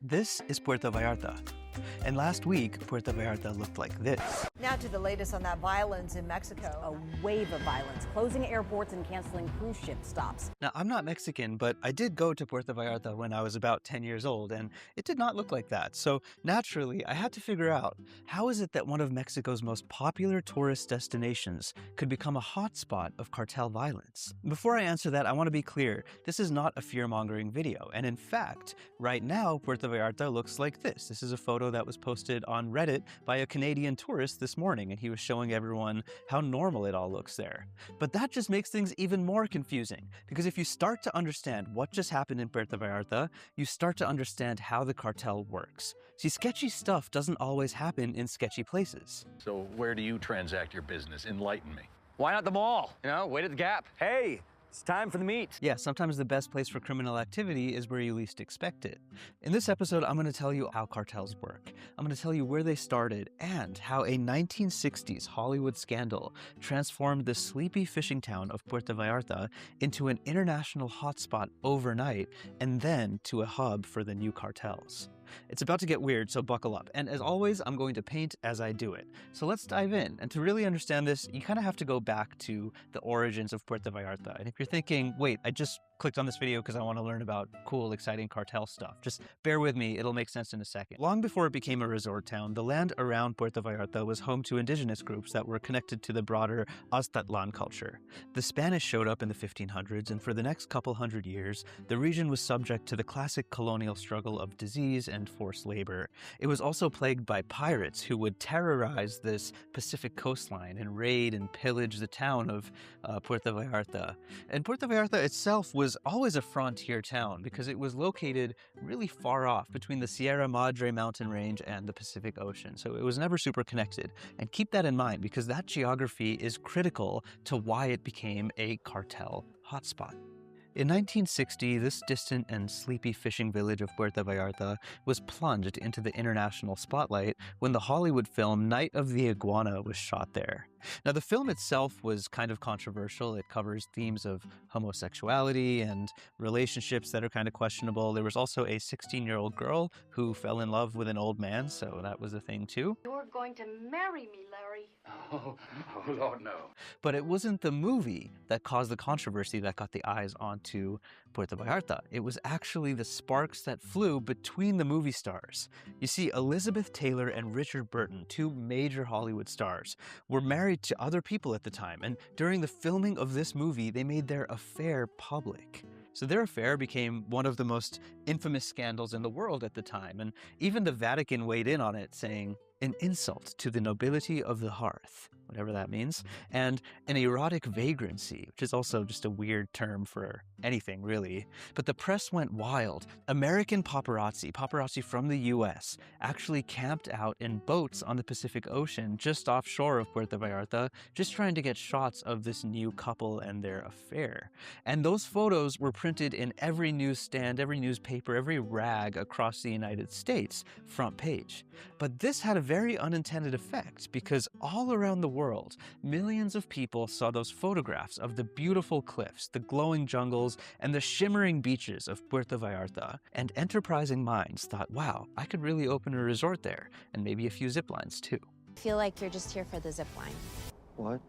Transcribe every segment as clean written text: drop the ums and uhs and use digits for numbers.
This is Puerto Vallarta. And last week, Puerto Vallarta looked like this. Now to the latest on that violence in Mexico. A wave of violence, closing airports and canceling cruise ship stops. Now, I'm not Mexican, but I did go to Puerto Vallarta when I was about 10 years old, and it did not look like that. So naturally, I had to figure out, how is it that one of Mexico's most popular tourist destinations could become a hotspot of cartel violence? Before I answer that, I want to be clear, this is not a fear-mongering video. And in fact, right now, Puerto Vallarta looks like this. This is a photo that was posted on Reddit by a Canadian tourist this morning, and he was showing everyone how normal it all looks there. But that just makes things even more confusing, because if you start to understand what just happened in Puerto Vallarta, you start to understand how the cartel works. See, sketchy stuff doesn't always happen in sketchy places. So where do you transact your business? Enlighten me. Why not the mall? You know, wait at the Gap. Hey, it's time for the meet. Yeah, sometimes the best place for criminal activity is where you least expect it. In this episode, I'm going to tell you how cartels work. I'm going to tell you where they started and how a 1960s Hollywood scandal transformed the sleepy fishing town of Puerto Vallarta into an international hotspot overnight and then to a hub for the new cartels. It's about to get weird, so buckle up. And as always, I'm going to paint as I do it. So let's dive in. And to really understand this, you kind of have to go back to the origins of Puerto Vallarta. And if you're thinking, wait, I just clicked on this video because I want to learn about cool, exciting cartel stuff, just bear with me, it'll make sense in a second. Long before it became a resort town, the land around Puerto Vallarta was home to indigenous groups that were connected to the broader Aztlan culture. The Spanish showed up in the 1500s, and for the next couple hundred years, the region was subject to the classic colonial struggle of disease and forced labor. It was also plagued by pirates who would terrorize this Pacific coastline and raid and pillage the town of Puerto Vallarta. And Puerto Vallarta itself was always a frontier town because it was located really far off between the Sierra Madre mountain range and the Pacific Ocean. So it was never super connected. And keep that in mind because that geography is critical to why it became a cartel hotspot. In 1960, this distant and sleepy fishing village of Puerto Vallarta was plunged into the international spotlight when the Hollywood film Night of the Iguana was shot there. Now, the film itself was kind of controversial. It covers themes of homosexuality and relationships that are kind of questionable. There was also a 16-year-old girl who fell in love with an old man, so that was a thing too. You're going to marry me, Larry. Oh, Lord, no. But it wasn't the movie that caused the controversy that got the eyes onto Puerto Vallarta. It was actually the sparks that flew between the movie stars. You see, Elizabeth Taylor and Richard Burton, two major Hollywood stars, were married to other people at the time, and during the filming of this movie, they made their affair public. So their affair became one of the most infamous scandals in the world at the time, and even the Vatican weighed in on it, saying, an insult to the nobility of the hearth, whatever that means, and an erotic vagrancy, which is also just a weird term for anything, really. But the press went wild. American paparazzi from the US, actually camped out in boats on the Pacific Ocean just offshore of Puerto Vallarta, just trying to get shots of this new couple and their affair. And those photos were printed in every newsstand, every newspaper, every rag across the United States, front page. But this had a very unintended effect because all around the world, millions of people saw those photographs of the beautiful cliffs, the glowing jungles, and the shimmering beaches of Puerto Vallarta. And enterprising minds thought, wow, I could really open a resort there, and maybe a few zip lines too. I feel like you're just here for the zip line. What?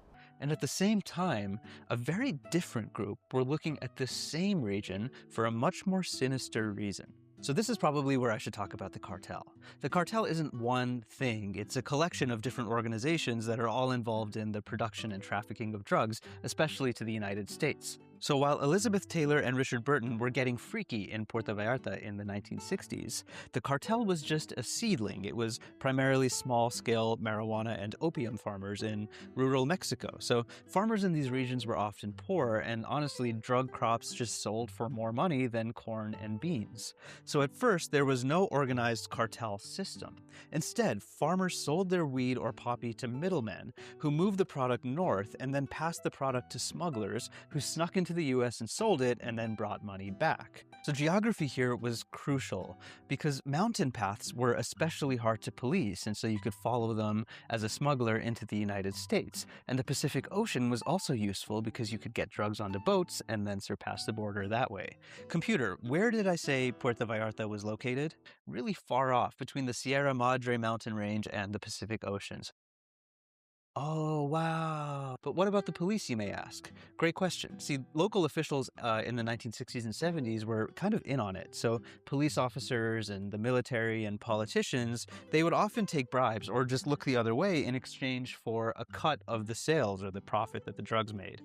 And at the same time, a very different group were looking at the same region for a much more sinister reason. So this is probably where I should talk about the cartel. The cartel isn't one thing, it's a collection of different organizations that are all involved in the production and trafficking of drugs, especially to the United States. So while Elizabeth Taylor and Richard Burton were getting freaky in Puerto Vallarta in the 1960s, the cartel was just a seedling. It was primarily small-scale marijuana and opium farmers in rural Mexico. So farmers in these regions were often poor, and honestly, drug crops just sold for more money than corn and beans. So at first, there was no organized cartel system. Instead, farmers sold their weed or poppy to middlemen who moved the product north and then passed the product to smugglers who snuck into into the US and sold it and then brought money back. So geography here was crucial because mountain paths were especially hard to police, and so you could follow them as a smuggler into the United States. And the Pacific Ocean was also useful because you could get drugs onto boats and then surpass the border that way. Computer, where did I say Puerto Vallarta was located? Really far off, between the Sierra Madre mountain range and the Pacific Oceans. Oh, wow. But what about the police, you may ask? Great question. See, local officials in the 1960s and 70s were kind of in on it. So police officers and the military and politicians, they would often take bribes or just look the other way in exchange for a cut of the sales or the profit that the drugs made.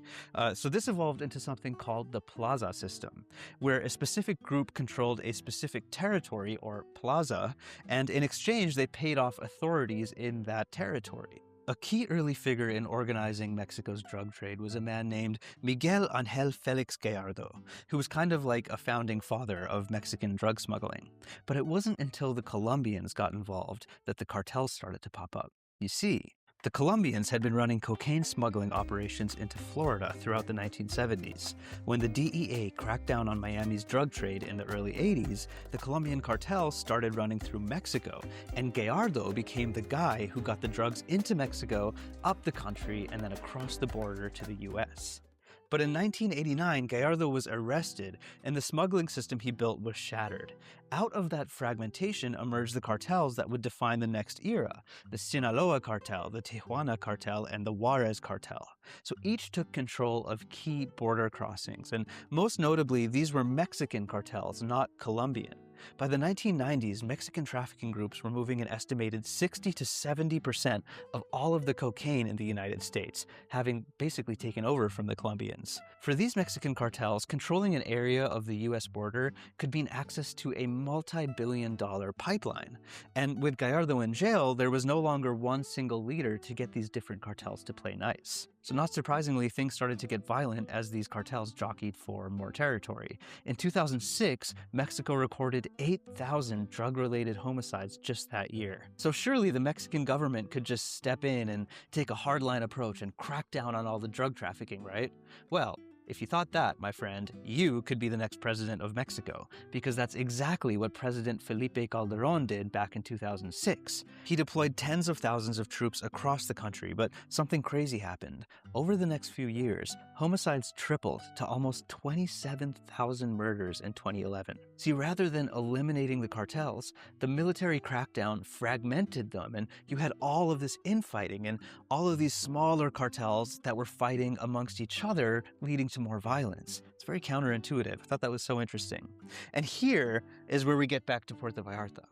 So this evolved into something called the plaza system, where a specific group controlled a specific territory or plaza, and in exchange, they paid off authorities in that territory. A key early figure in organizing Mexico's drug trade was a man named Miguel Angel Felix Gallardo, who was kind of like a founding father of Mexican drug smuggling. But it wasn't until the Colombians got involved that the cartels started to pop up. You see, the Colombians had been running cocaine smuggling operations into Florida throughout the 1970s. When the DEA cracked down on Miami's drug trade in the early 80s, the Colombian cartel started running through Mexico, and Gallardo became the guy who got the drugs into Mexico, up the country, and then across the border to the US. But in 1989, Gallardo was arrested, and the smuggling system he built was shattered. Out of that fragmentation emerged the cartels that would define the next era: the Sinaloa cartel, the Tijuana cartel, and the Juarez cartel. So each took control of key border crossings, and most notably, these were Mexican cartels, not Colombian. By the 1990s, Mexican trafficking groups were moving an estimated 60 to 70% of all of the cocaine in the United States, having basically taken over from the Colombians. For these Mexican cartels, controlling an area of the US border could mean access to a multi-billion-dollar pipeline. And with Gallardo in jail, there was no longer one single leader to get these different cartels to play nice. So not surprisingly, things started to get violent as these cartels jockeyed for more territory. In 2006, Mexico recorded 8,000 drug-related homicides just that year. So surely the Mexican government could just step in and take a hardline approach and crack down on all the drug trafficking, right? Well, if you thought that, my friend, you could be the next president of Mexico, because that's exactly what President Felipe Calderón did back in 2006. He deployed tens of thousands of troops across the country, but something crazy happened. Over the next few years, homicides tripled to almost 27,000 murders in 2011. See, rather than eliminating the cartels, the military crackdown fragmented them, and you had all of this infighting and all of these smaller cartels that were fighting amongst each other, leading to more violence. It's very counterintuitive. I thought that was so interesting. And here is where we get back to Puerto Vallarta.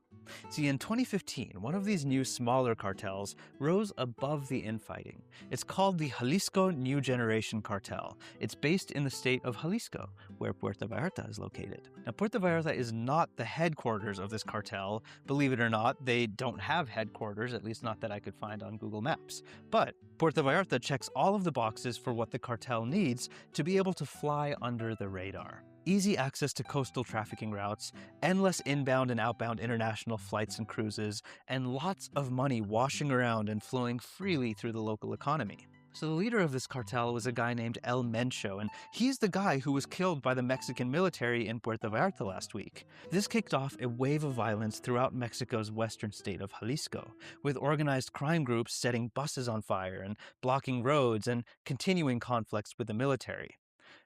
See, in 2015, one of these new smaller cartels rose above the infighting. It's called the Jalisco New Generation Cartel. It's based in the state of Jalisco, where Puerto Vallarta is located. Now, Puerto Vallarta is not the headquarters of this cartel. Believe it or not, they don't have headquarters, at least not that I could find on Google Maps. But Puerto Vallarta checks all of the boxes for what the cartel needs to be able to fly under the radar. Easy access to coastal trafficking routes, endless inbound and outbound international flights and cruises, and lots of money washing around and flowing freely through the local economy. So the leader of this cartel was a guy named El Mencho, and he's the guy who was killed by the Mexican military in Puerto Vallarta last week. This kicked off a wave of violence throughout Mexico's western state of Jalisco, with organized crime groups setting buses on fire and blocking roads and continuing conflicts with the military.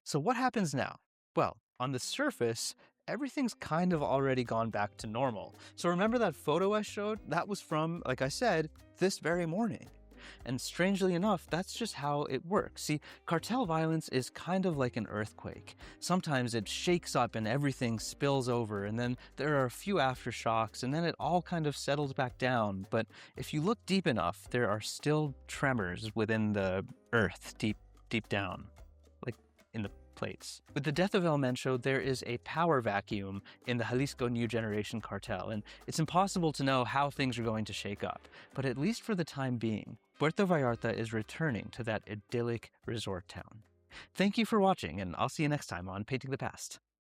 So what happens now? Well, on the surface, everything's kind of already gone back to normal. So remember that photo I showed? That was from, like I said, this very morning. And strangely enough, that's just how it works. See, cartel violence is kind of like an earthquake. Sometimes it shakes up and everything spills over, and then there are a few aftershocks, and then it all kind of settles back down. But if you look deep enough, there are still tremors within the earth, deep down, like in the plates. With the death of El Mencho, there is a power vacuum in the Jalisco New Generation Cartel, and it's impossible to know how things are going to shake up. But at least for the time being, Puerto Vallarta is returning to that idyllic resort town. Thank you for watching, and I'll see you next time on Painting the Past.